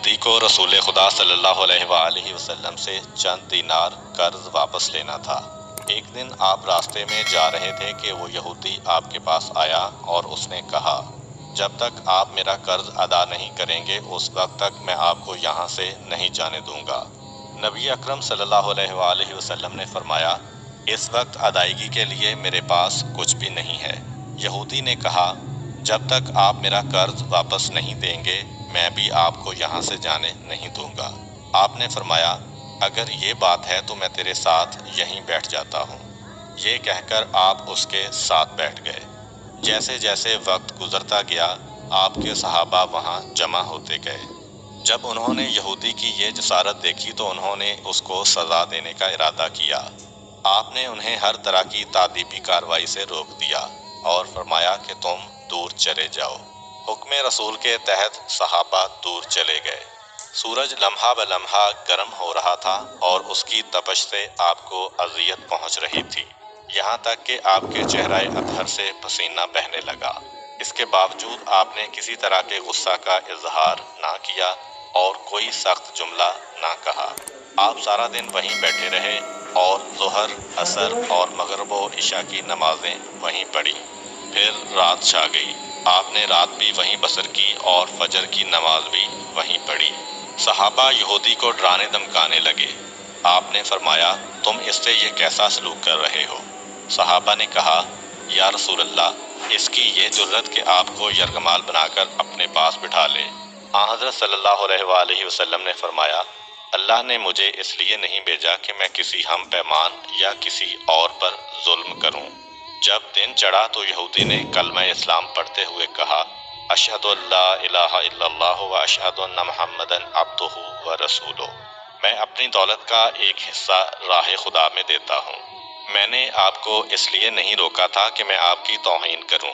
یہودی کو رسول خدا صلی اللہ علیہ وآلہ وسلم سے چند دینار قرض واپس لینا تھا۔ ایک دن آپ راستے میں جا رہے تھے کہ وہ یہودی آپ کے پاس آیا اور اس نے کہا، جب تک آپ میرا قرض ادا نہیں کریں گے اس وقت تک میں آپ کو یہاں سے نہیں جانے دوں گا۔ نبی اکرم صلی اللہ علیہ وآلہ وسلم نے فرمایا، اس وقت ادائیگی کے لیے میرے پاس کچھ بھی نہیں ہے۔ یہودی نے کہا، جب تک آپ میرا قرض واپس نہیں دیں گے میں بھی آپ کو یہاں سے جانے نہیں دوں گا۔ آپ نے فرمایا، اگر یہ بات ہے تو میں تیرے ساتھ یہیں بیٹھ جاتا ہوں۔ یہ کہہ کر آپ اس کے ساتھ بیٹھ گئے۔ جیسے جیسے وقت گزرتا گیا آپ کے صحابہ وہاں جمع ہوتے گئے۔ جب انہوں نے یہودی کی یہ جسارت دیکھی تو انہوں نے اس کو سزا دینے کا ارادہ کیا۔ آپ نے انہیں ہر طرح کی تادیبی کارروائی سے روک دیا اور فرمایا کہ تم دور چلے جاؤ۔ حکم رسول کے تحت صحابہ دور چلے گئے۔ سورج لمحہ بہ لمحہ گرم ہو رہا تھا اور اس کی تپش سے آپ کو اذیت پہنچ رہی تھی، یہاں تک کہ آپ کے چہرہ اطہر سے پسینہ بہنے لگا۔ اس کے باوجود آپ نے کسی طرح کے غصہ کا اظہار نہ کیا اور کوئی سخت جملہ نہ کہا۔ آپ سارا دن وہیں بیٹھے رہے اور ظہر، عصر اور مغرب و عشاء کی نمازیں وہیں پڑھی۔ پھر رات چھا گئی۔ آپ نے رات بھی وہیں بسر کی اور فجر کی نماز بھی وہیں پڑھی۔ صحابہ یہودی کو ڈرانے دھمکانے لگے۔ آپ نے فرمایا، تم اس سے یہ کیسا سلوک کر رہے ہو؟ صحابہ نے کہا، یا رسول اللہ، اس کی یہ جرت کہ آپ کو یرغمال بنا کر اپنے پاس بٹھا لے۔ آن حضرت صلی اللہ علیہ وآلہ وسلم نے فرمایا، اللہ نے مجھے اس لیے نہیں بھیجا کہ میں کسی ہم پیمان یا کسی اور پر ظلم کروں۔ جب دن چڑھا تو یہودی نے کلمہ اسلام پڑھتے ہوئے کہا، اشہد ان لا الہ الا اللہ و اشہد ان محمدا عبدہ و رسولہ۔ میں اپنی دولت کا ایک حصہ راہ خدا میں دیتا ہوں۔ میں نے آپ کو اس لیے نہیں روکا تھا کہ میں آپ کی توہین کروں۔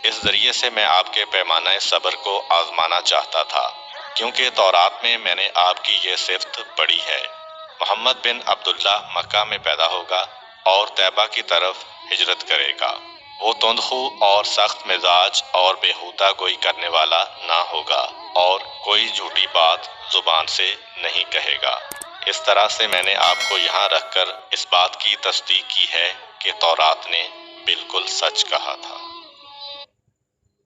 اس ذریعے سے میں آپ کے پیمانہ صبر کو آزمانا چاہتا تھا، کیونکہ تورات میں میں نے آپ کی یہ صفت پڑھی ہے، محمد بن عبداللہ مکہ میں پیدا ہوگا اور طیبہ کی طرف ہجرت کرے گا۔ وہ تندخو اور سخت مزاج اور بیہودہ گوئی کرنے والا نہ ہوگا اور کوئی جھوٹی بات زبان سے نہیں کہے گا۔ اس طرح سے میں نے آپ کو یہاں رکھ کر اس بات کی تصدیق کی ہے کہ تورات نے بالکل سچ کہا تھا۔